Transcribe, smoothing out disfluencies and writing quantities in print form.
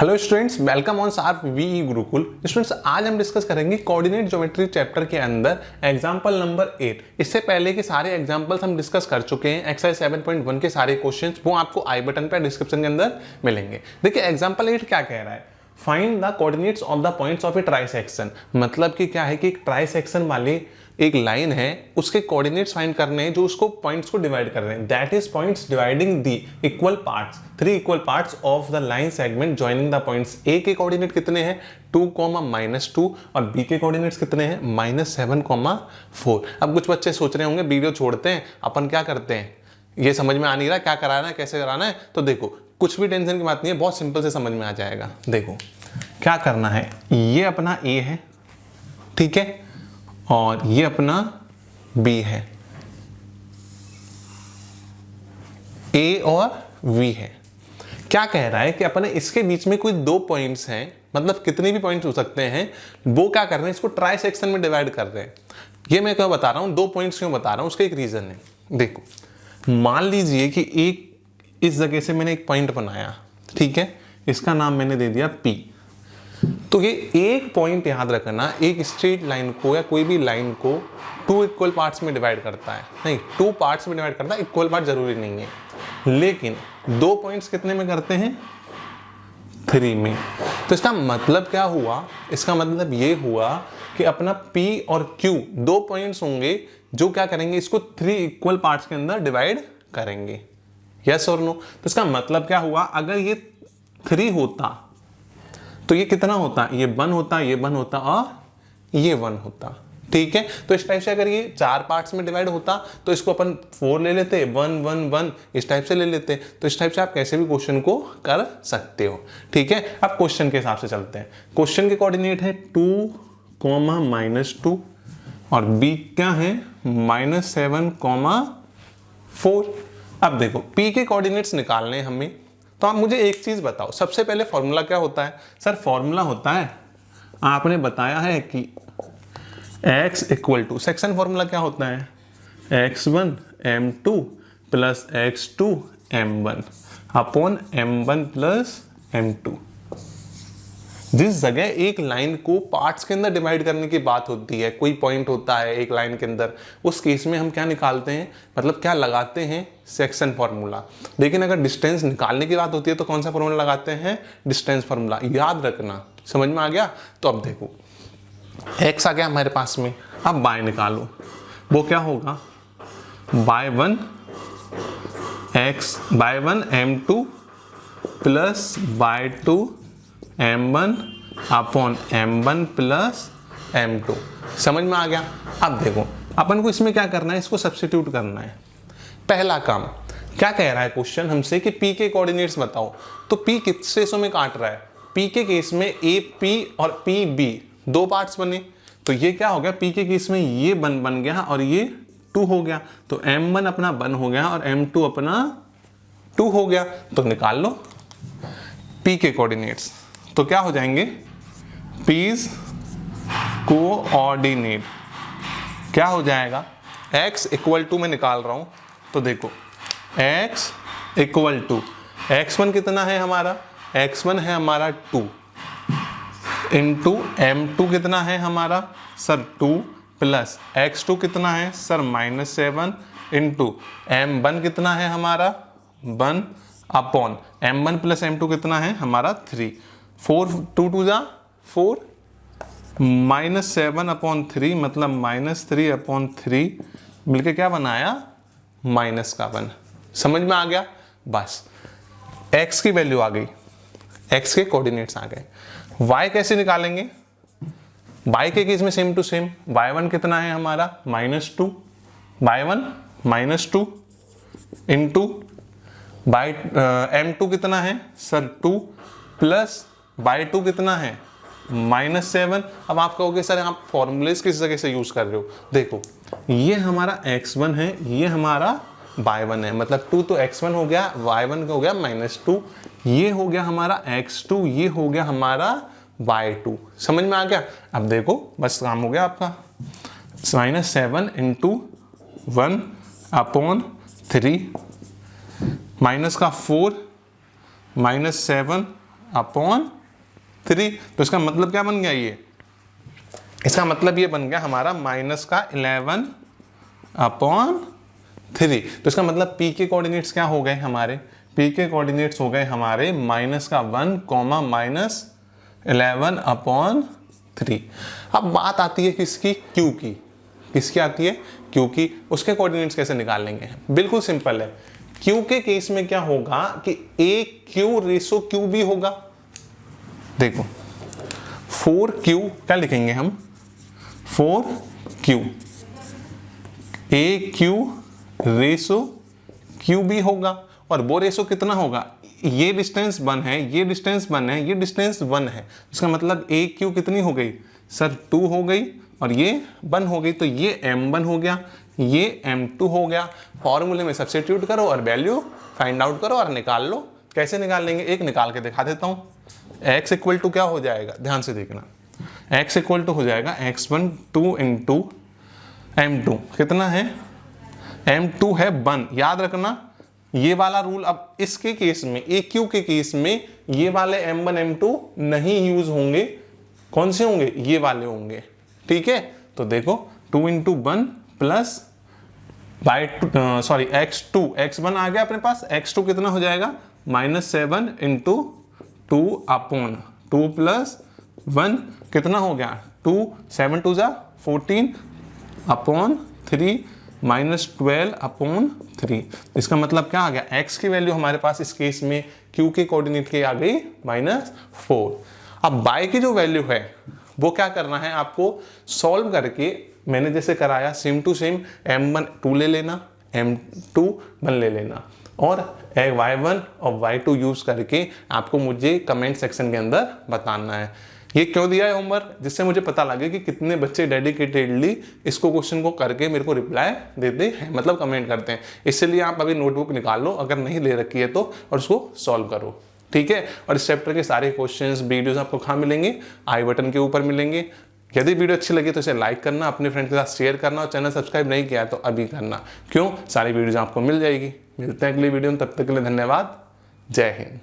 Hello students, welcome on sharp VE Gurukul. Students, आज हम discuss करेंगे कोऑर्डिनेट ज्योमेट्री चैप्टर के अंदर एग्जांपल नंबर 8। इससे पहले के सारे एग्जांपल्स हम डिस्कस कर चुके हैं। एक्सरसाइज 7.1 के सारे क्वेश्चंस वो आपको आई बटन पे डिस्क्रिप्शन के अंदर मिलेंगे। देखिए एग्जांपल 8 क्या कह रहा है, find the coordinates of the points of A trisection. मतलब कि क्या है कि एक ट्राइसेक्शन वाली एक लाइन है, उसके कोऑर्डिनेट्स फाइंड करने हैं जो उसको पॉइंट्स को डिवाइड कर रहे हैं। That is points dividing the equal parts, 3 equal parts of the line segment joining the points. A के कोऑर्डिनेट कितने हैं 2, -2 और बी के कोऑर्डिनेट्स कितने हैं -7, 4। अब कुछ बच्चे सोच रहे होंगे वीडियो छोड़ते हैं, अपन क्या करते हैं, ये समझ में आ नहीं रहा क्या कराना है कैसे कराना है। तो देखो कुछ भी टेंशन की बात नहीं है, बहुत सिंपल से समझ में आ जाएगा। देखो क्या करना है, ये अपना ए है, ठीक है, और ये अपना बी है, ए और वी है। क्या कह रहा है कि अपने इसके बीच में कोई 2 पॉइंट्स हैं, मतलब कितने भी पॉइंट्स हो सकते हैं, वो क्या कर रहे हैं, इसको ट्राई सेक्शन में डिवाइड कर रहे हैं। ये मैं क्यों बता रहा हूं, 2 पॉइंट्स क्यों बता रहा हूं, उसका एक रीजन है। देखो मान लीजिए कि एक इस जगह से मैंने एक पॉइंट बनाया, ठीक है, इसका नाम मैंने दे दिया P। तो ये एक पॉइंट याद रखना, एक स्ट्रेट लाइन को या कोई भी लाइन को 2 इक्वल पार्ट्स में डिवाइड करता है, नहीं 2 पार्ट्स में डिवाइड करता है, इक्वल पार्ट जरूरी नहीं है, लेकिन 2 पॉइंट्स कितने में करते हैं 3 में। तो इसका मतलब क्या हुआ, इसका मतलब ये हुआ कि अपना P और Q 2 पॉइंट्स होंगे जो क्या करेंगे, इसको 3 इक्वल पार्ट्स के अंदर डिवाइड करेंगे। यस और नो। तो इसका मतलब क्या हुआ, अगर ये 3 होता तो ये कितना होता, ये 1 होता, ये 1 होता और ये 1 होता, ठीक है। तो इस टाइप से अगर ये 4 पार्ट्स में डिवाइड होता तो इसको अपन 4 ले लेते, 1 1 1 इस टाइप से ले लेते। तो इस टाइप से आप कैसे भी क्वेश्चन को कर सकते हो, ठीक है। अब क्वेश्चन के हिसाब से चलते हैं। क्वेश्चन के कोऑर्डिनेट है 2, -2 और बी क्या है -7, 4। अब देखो P के कोऑर्डिनेट्स निकालने हैं हमें, तो आप मुझे एक चीज बताओ, सबसे पहले फॉर्मूला क्या होता है। सर फॉर्मूला होता है, आपने बताया है कि x = सेक्शन फॉर्मूला क्या होता है, x1 m2 + x2 m1 upon m1 + m2। जिस जगह एक लाइन को पार्ट्स के अंदर डिवाइड करने की बात होती है, कोई पॉइंट होता है एक लाइन के अंदर, उस केस में हम क्या निकालते हैं, मतलब क्या लगाते हैं, सेक्शन फॉर्मूला। लेकिन अगर डिस्टेंस निकालने की बात होती है तो कौन सा फॉर्मूला लगाते हैं, डिस्टेंस फॉर्मूला। याद रखना, समझ में आ गया। तो अब देखो x आ गया हमारे पास में, अब y निकालो, वो क्या होगा y1 m2 + y2 m1 upon m1 + m2। समझ में आ गया। अब देखो अपन को इसमें क्या करना है, इसको सब्स्टिट्यूट करना है। पहला काम क्या कह रहा है क्वेश्चन हमसे कि P के कोऑर्डिनेट्स बताओ। तो P किस केसों में काट रहा है, P के केस में AP और PB 2 पार्ट्स बने। तो ये क्या हो गया, P के केस में ये बन गया और ये 2 हो गया। तो m1 अपना 1 हो गया और m2 अपना 2 हो गया। तो निकाल लो P के कोऑर्डिनेट्स, तो क्या हो जाएंगे, P's कोऑर्डिनेट क्या हो जाएगा, x = मैं निकाल रहा हूं। तो देखो x = x1 कितना है हमारा, x1 है हमारा 2 इंटू m2 कितना है हमारा सर 2 प्लस x2 कितना है सर -7 इंटू m1 कितना है हमारा 1 अपॉन m1 + m2 कितना है हमारा 3। 4 2 2 जा 4 -7 अपॉन 3 मतलब -3/3 मिलके क्या बनाया -1। समझ में आ गया। बस x की वैल्यू आ गई, x के कोऑर्डिनेट्स आ गए। y कैसे निकालेंगे, y के केस में सेम टू सेम, y1 कितना है हमारा -2, y1 -2 इंटू m2 कितना है सर 2 प्लस y2 कितना है -7। अब आप कहोगे सर आप फॉर्मूलेस किस जगह से यूज कर रहे हो। देखो ये हमारा x1 है, ये हमारा y1 है, मतलब 2 तो x1 हो गया, y1 का हो गया -2, ये हो गया हमारा x2, ये हो गया हमारा y2। समझ में आ गया। अब देखो बस काम हो गया आपका, -7 इंटू 1 अपॉन 3 माइनस का 4 -7 अपॉन 3। तो इसका मतलब क्या बन गया ये, इसका मतलब ये बन गया हमारा माइनस का 11 अपॉन 3। तो इसका मतलब p के कोऑर्डिनेट्स क्या हो गए हमारे, p के कोऑर्डिनेट्स हो गए हमारे माइनस का 1 कॉमा माइनस 11 अपॉन 3। अब बात आती है किसकी, q की। किसकी आती है, q की। उसके कोऑर्डिनेट्स कैसे निकाल लेंगे, बिल्कुल सिंपल है। q के केस में क्या होगा कि aq रेशो q भी होगा। देखो 4q क्या लिखेंगे हम, 4q aq रेशो q भी होगा। और वो रेशो कितना होगा, ये डिस्टेंस 1 है, ये डिस्टेंस 1 है, ये डिस्टेंस 1 है। इसका मतलब aq कितनी हो गई सर, 2 हो गई और ये 1 हो गई। तो ये m1 हो गया, ये m2 हो गया। फॉर्मूले में सब्स्टिट्यूट करो और वैल्यू फाइंड आउट करो और निकाल लो। कैसे निकाल लेंगे, एक निकाल के दिखा देता हूँ। x इक्वल टू क्या हो जाएगा, ध्यान से देखना, x इक्वल टू हो जाएगा x1 2 इंटू m2। कितना है, m2 है 1। याद रखना ये वाला रूल अब इसके केस में, aq के केस में ये वाले m1 m2 नहीं यूज होंगे। कौन से होंगे, ये वाले होंगे। ठीक है, तो देखो 2 into 1 plus by sorry x2, x1 आ गया अपने पास, x2 कितना हो जाएगा -7 इंटू 2 अपॉन 2 प्लस 1 कितना हो गया 2, 7 2 जा 14 अपॉन 3 -12 अपॉन 3। इसका मतलब क्या आ गया, x की वैल्यू हमारे पास इस केस में q के कोऑर्डिनेट की आ गई -4। अब y की जो वैल्यू है वो क्या करना है आपको, सॉल्व करके मैंने जैसे कराया सेम टू सेम m1 2 ले लेना, m2 1 ले लेना और y1 और y2 यूज करके आपको मुझे कमेंट सेक्शन के अंदर बताना है। ये क्यों दिया है होमवर्क, जिससे मुझे पता लगे कि कितने बच्चे डेडिकेटेडली इसको क्वेश्चन को करके मेरे को रिप्लाई देते हैं, मतलब कमेंट करते हैं। इसलिए आप अभी नोटबुक निकाल लो अगर नहीं ले रखी है तो, और उसको सॉल्व करो। ठीक है, और इस चैप्टर के सारे क्वेश्चंस वीडियोस आपको कहाँ मिलेंगे, आई बटन के ऊपर मिलेंगे। यदि वीडियो अच्छी लगी तो इसे लाइक करना, अपने फ्रेंड के साथ शेयर करना और चैनल सब्सक्राइब नहीं किया तो अभी करना। क्यों, सारी वीडियोस आपको मिल जाएगी। मिलते हैं अगली वीडियो में, तब तक के लिए धन्यवाद। जय हिंद।